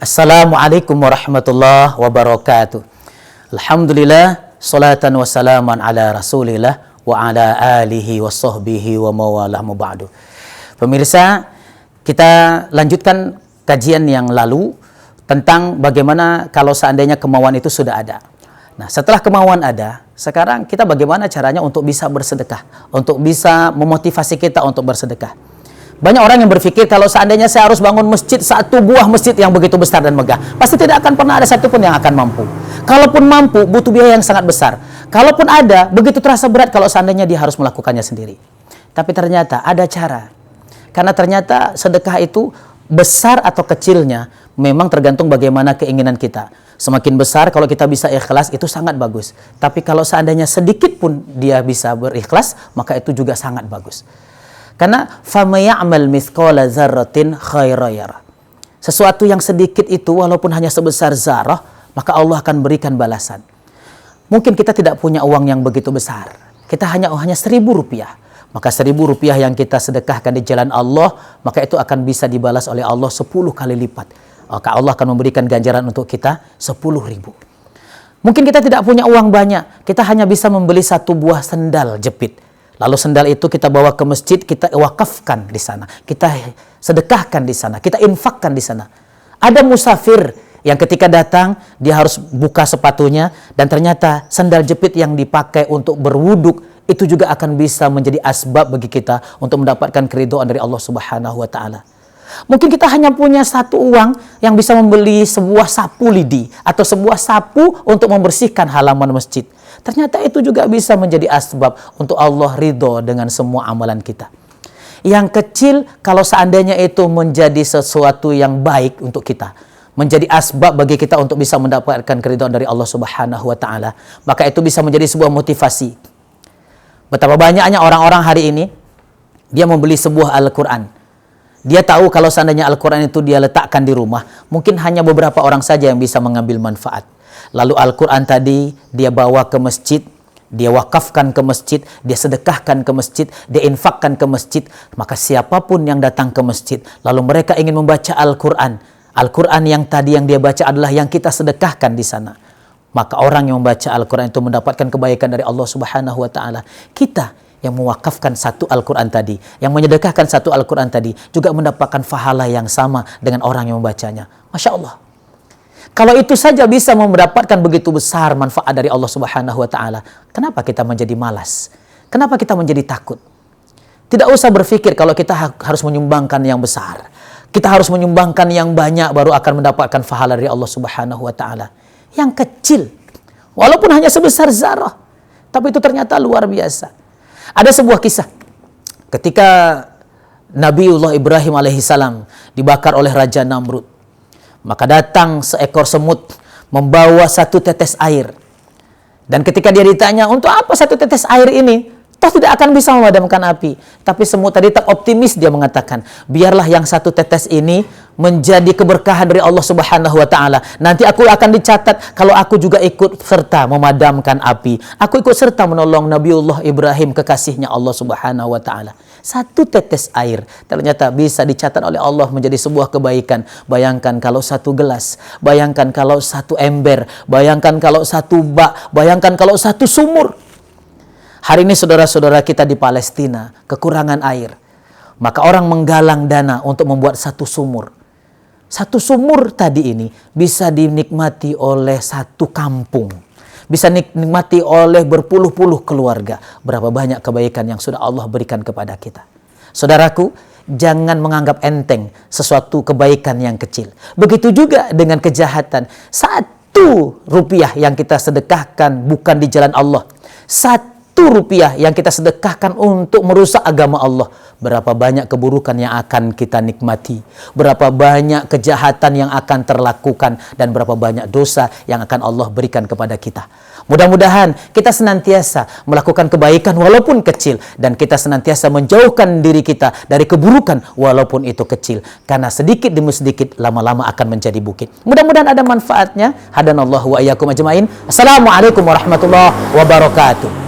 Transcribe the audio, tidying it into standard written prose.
Assalamualaikum warahmatullahi wabarakatuh. Alhamdulillah, salatan wassalaman ala rasulillah wa ala alihi wa sahbihi wa mawalah muba'du. Pemirsa, kita lanjutkan kajian yang lalu tentang bagaimana kalau seandainya kemauan itu sudah ada. Nah, setelah kemauan ada, sekarang kita bagaimana caranya untuk bisa bersedekah, untuk bisa memotivasi kita untuk bersedekah. Banyak orang yang berpikir kalau seandainya saya harus bangun masjid, satu buah masjid yang begitu besar dan megah, pasti tidak akan pernah ada satupun yang akan mampu. Kalaupun mampu, butuh biaya yang sangat besar. Kalaupun ada, begitu terasa berat kalau seandainya dia harus melakukannya sendiri. Tapi ternyata ada cara. Karena ternyata sedekah itu besar atau kecilnya memang tergantung bagaimana keinginan kita. Semakin besar kalau kita bisa ikhlas itu sangat bagus. Tapi kalau seandainya sedikit pun dia bisa berikhlas, maka itu juga sangat bagus. Karena famaya'mal mithqala dzarratin khairan yarah. Sesuatu yang sedikit itu walaupun hanya sebesar zarah, maka Allah akan berikan balasan. Mungkin kita tidak punya uang yang begitu besar. Kita hanya 1.000 rupiah. Maka 1.000 rupiah yang kita sedekahkan di jalan Allah, maka itu akan bisa dibalas oleh Allah 10 kali lipat. Maka Allah akan memberikan ganjaran untuk kita 10.000. Mungkin kita tidak punya uang banyak. Kita hanya bisa membeli satu buah sendal jepit. Lalu sendal itu kita bawa ke masjid, kita wakafkan di sana. Kita sedekahkan di sana, kita infakkan di sana. Ada musafir yang ketika datang, dia harus buka sepatunya, dan ternyata sendal jepit yang dipakai untuk berwuduk, itu juga akan bisa menjadi asbab bagi kita untuk mendapatkan keridhaan dari Allah Subhanahu wa Ta'ala. Mungkin kita hanya punya satu uang yang bisa membeli sebuah sapu lidi atau sebuah sapu untuk membersihkan halaman masjid. Ternyata itu juga bisa menjadi asbab untuk Allah ridho dengan semua amalan kita. Yang kecil kalau seandainya itu menjadi sesuatu yang baik untuk kita, menjadi asbab bagi kita untuk bisa mendapatkan keridhaan dari Allah Subhanahu wa Ta'ala, maka itu bisa menjadi sebuah motivasi. Betapa banyaknya orang-orang hari ini dia membeli sebuah Al-Quran. Dia tahu kalau seandainya Al-Quran itu dia letakkan di rumah, mungkin hanya beberapa orang saja yang bisa mengambil manfaat. Lalu Al-Quran tadi dia bawa ke masjid, dia wakafkan ke masjid, dia sedekahkan ke masjid, dia infakkan ke masjid. Maka siapapun yang datang ke masjid, lalu mereka ingin membaca Al-Quran, Al-Quran yang tadi yang dia baca adalah yang kita sedekahkan di sana. Maka orang yang membaca Al-Quran itu mendapatkan kebaikan dari Allah Subhanahu wa Ta'ala. Kita yang mewakafkan satu Al-Quran tadi, yang menyedekahkan satu Al-Quran tadi, juga mendapatkan pahala yang sama dengan orang yang membacanya. Masya Allah. Kalau itu saja bisa mendapatkan begitu besar manfaat dari Allah Subhanahu wa Ta'ala, kenapa kita menjadi malas? Kenapa kita menjadi takut? Tidak usah berpikir kalau kita harus menyumbangkan yang besar. Kita harus menyumbangkan yang banyak baru akan mendapatkan pahala dari Allah Subhanahu wa Ta'ala. Yang kecil, walaupun hanya sebesar zarah, tapi itu ternyata luar biasa. Ada sebuah kisah ketika Nabiullah Ibrahim alaihissalam dibakar oleh Raja Namrud. Maka datang seekor semut membawa satu tetes air. Dan ketika dia ditanya, untuk apa satu tetes air ini? Toh tidak akan bisa memadamkan api. Tapi semut tadi tak optimis, dia mengatakan, biarlah yang satu tetes ini menjadi keberkahan dari Allah Subhanahu wa Ta'ala. Nanti aku akan dicatat kalau aku juga ikut serta memadamkan api. Aku ikut serta menolong Nabiullah Ibrahim, kekasihnya Allah Subhanahu wa Ta'ala. Satu tetes air ternyata bisa dicatat oleh Allah menjadi sebuah kebaikan. Bayangkan kalau satu gelas, bayangkan kalau satu ember, bayangkan kalau satu bak, bayangkan kalau satu sumur. Hari ini saudara-saudara kita di Palestina kekurangan air. Maka orang menggalang dana untuk membuat satu sumur. Satu sumur tadi ini bisa dinikmati oleh satu kampung. Bisa dinikmati oleh berpuluh-puluh keluarga. Berapa banyak kebaikan yang sudah Allah berikan kepada kita. Saudaraku, jangan menganggap enteng sesuatu kebaikan yang kecil. Begitu juga dengan kejahatan. 1 rupiah yang kita sedekahkan bukan di jalan Allah. 1 rupiah yang kita sedekahkan untuk merusak agama Allah. Berapa banyak keburukan yang akan kita nikmati. Berapa banyak kejahatan yang akan terlakukan. Dan berapa banyak dosa yang akan Allah berikan kepada kita. Mudah-mudahan kita senantiasa melakukan kebaikan walaupun kecil. Dan kita senantiasa menjauhkan diri kita dari keburukan walaupun itu kecil. Karena sedikit demi sedikit lama-lama akan menjadi bukit. Mudah-mudahan ada manfaatnya. Hadanallahu wa iyyakum ajmain. Assalamualaikum warahmatullahi wabarakatuh.